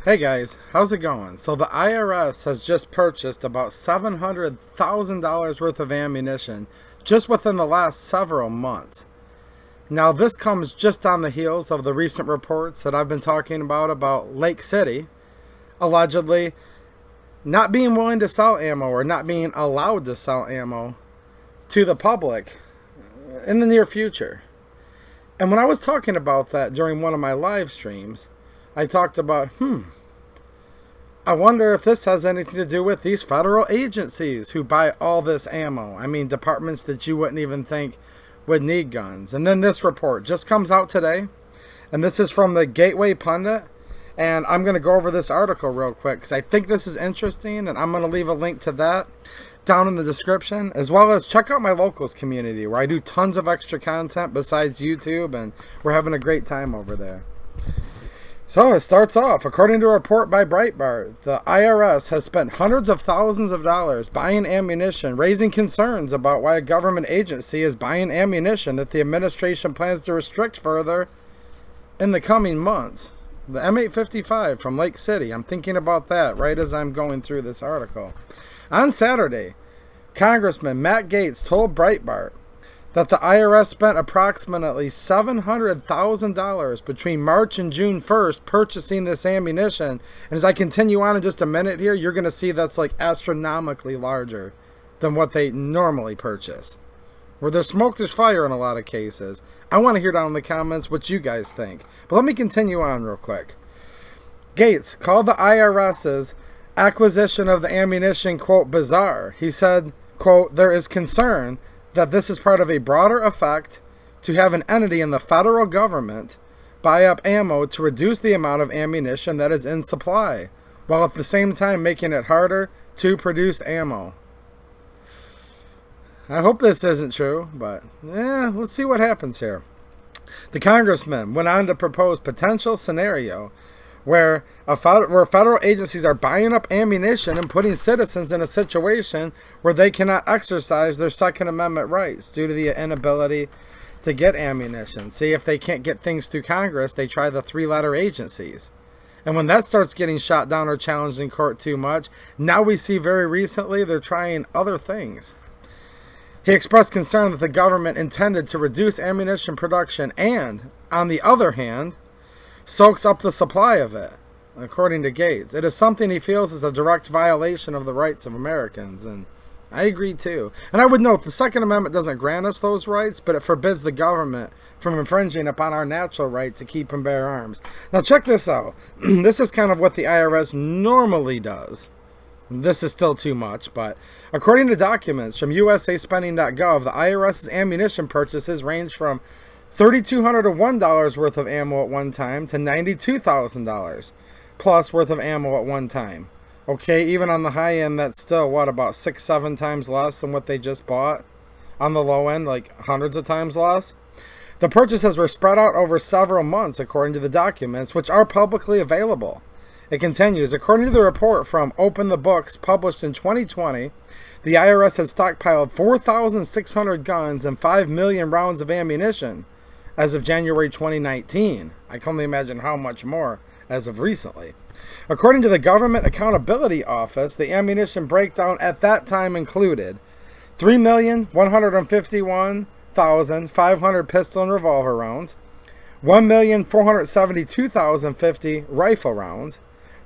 Hey guys, how's it going? So the IRS has just purchased about $700,000 worth of ammunition just within the last several months. Now this comes just on the heels of the recent reports that I've been talking about Lake City allegedly not being willing to sell ammo or not being allowed to sell ammo to the public in the near future. And when I was talking about that during one of my live streams, I talked about, I wonder if this has anything to do with these federal agencies who buy all this ammo. I mean, departments that you wouldn't even think would need guns. And then this report just comes out today, and this is from the Gateway Pundit. And I'm going to go over this article real quick because I think this is interesting, and I'm going to leave a link to that down in the description, as well as check out my locals community where I do tons of extra content besides YouTube, and we're having a great time over there. So it starts off, according to a report by Breitbart, the IRS has spent hundreds of thousands of dollars buying ammunition, raising concerns about why a government agency is buying ammunition that the administration plans to restrict further in the coming months. The M855 from Lake City, I'm thinking about that right as I'm going through this article. On Saturday, Congressman Matt Gaetz told Breitbart that the IRS spent approximately $700,000 between March and June 1st purchasing this ammunition. And as I continue on in just a minute here, you're going to see that's like astronomically larger than what they normally purchase. Where there's smoke, there's fire in a lot of cases. I want to hear down in the comments what you guys think. But let me continue on real quick. Gaetz called the IRS's acquisition of the ammunition, quote, bizarre. He said, quote, there is concern that this is part of a broader effect to have an entity in the federal government buy up ammo to reduce the amount of ammunition that is in supply, while at the same time making it harder to produce ammo. I hope this isn't true, but let's see what happens here. The congressman went on to propose potential scenario where federal agencies are buying up ammunition and putting citizens in a situation where they cannot exercise their Second Amendment rights due to the inability to get ammunition. See, if they can't get things through Congress, they try the three-letter agencies. And when that starts getting shot down or challenged in court too much, now we see very recently they're trying other things. He expressed concern that the government intended to reduce ammunition production and, on the other hand, soaks up the supply of it, according to Gaetz. It is something he feels is a direct violation of the rights of Americans, and I agree too. And I would note the Second Amendment doesn't grant us those rights, but it forbids the government from infringing upon our natural right to keep and bear arms. Now check this out. This is kind of what the IRS normally does. This is still too much, but according to documents from usaspending.gov, the IRS's ammunition purchases range from $3,201 worth of ammo at one time to $92,000 plus worth of ammo at one time. Okay, even on the high end, that's still, about 6-7 times less than what they just bought? On the low end, like hundreds of times less? The purchases were spread out over several months, according to the documents, which are publicly available. It continues, according to the report from Open the Books, published in 2020, the IRS had stockpiled 4,600 guns and 5 million rounds of ammunition as of January 2019. I can only imagine how much more as of recently. According to the Government Accountability Office, the ammunition breakdown at that time included 3,151,500 pistol and revolver rounds, 1,472,050 rifle rounds,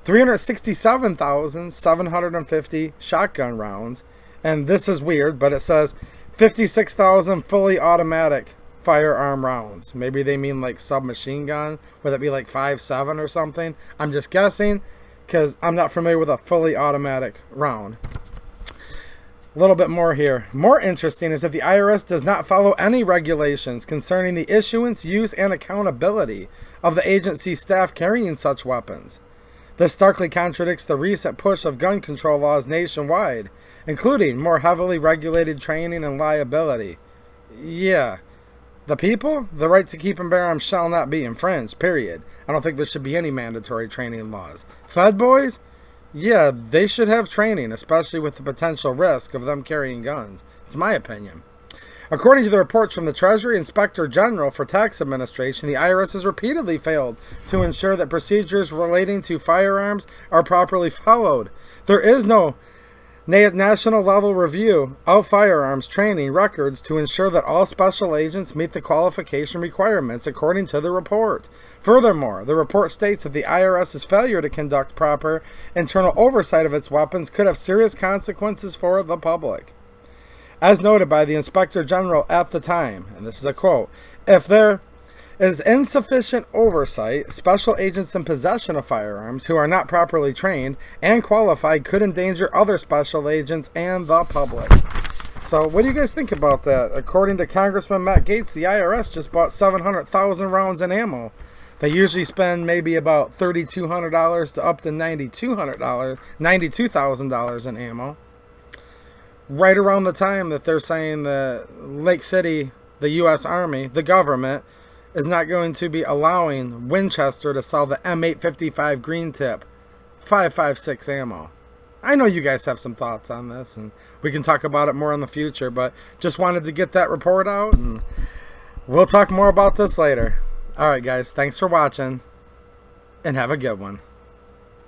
367,750 shotgun rounds, and this is weird, but it says 56,000 fully automatic firearm rounds. Maybe they mean like submachine gun. Would it be like 5.7 or something? I'm just guessing because I'm not familiar with a fully automatic round. A little bit more here. More interesting is that the IRS does not follow any regulations concerning the issuance, use, and accountability of the agency staff carrying such weapons. This starkly contradicts the recent push of gun control laws nationwide, including more heavily regulated training and liability. Yeah. The people, the right to keep and bear arms shall not be infringed, period. I don't think there should be any mandatory training laws. Fed boys? Yeah, they should have training, especially with the potential risk of them carrying guns. It's my opinion. According to the reports from the Treasury Inspector General for Tax Administration, the IRS has repeatedly failed to ensure that procedures relating to firearms are properly followed. There is no national level review of firearms training records to ensure that all special agents meet the qualification requirements, according to the report. Furthermore, the report states that the IRS's failure to conduct proper internal oversight of its weapons could have serious consequences for the public. As noted by the Inspector General at the time, and this is a quote, "If there is insufficient oversight, special agents in possession of firearms who are not properly trained and qualified could endanger other special agents and the public." So what do you guys think about that? According to Congressman Matt Gaetz, the IRS just bought 700,000 rounds in ammo. They usually spend maybe about $3,200 to up to $92,000 in ammo. Right around the time that they're saying that Lake City, the U.S. Army, the government, is not going to be allowing Winchester to sell the M855 green tip 5.56 ammo. I know you guys have some thoughts on this, and we can talk about it more in the future, but just wanted to get that report out, and we'll talk more about this later. Alright guys, thanks for watching, and have a good one.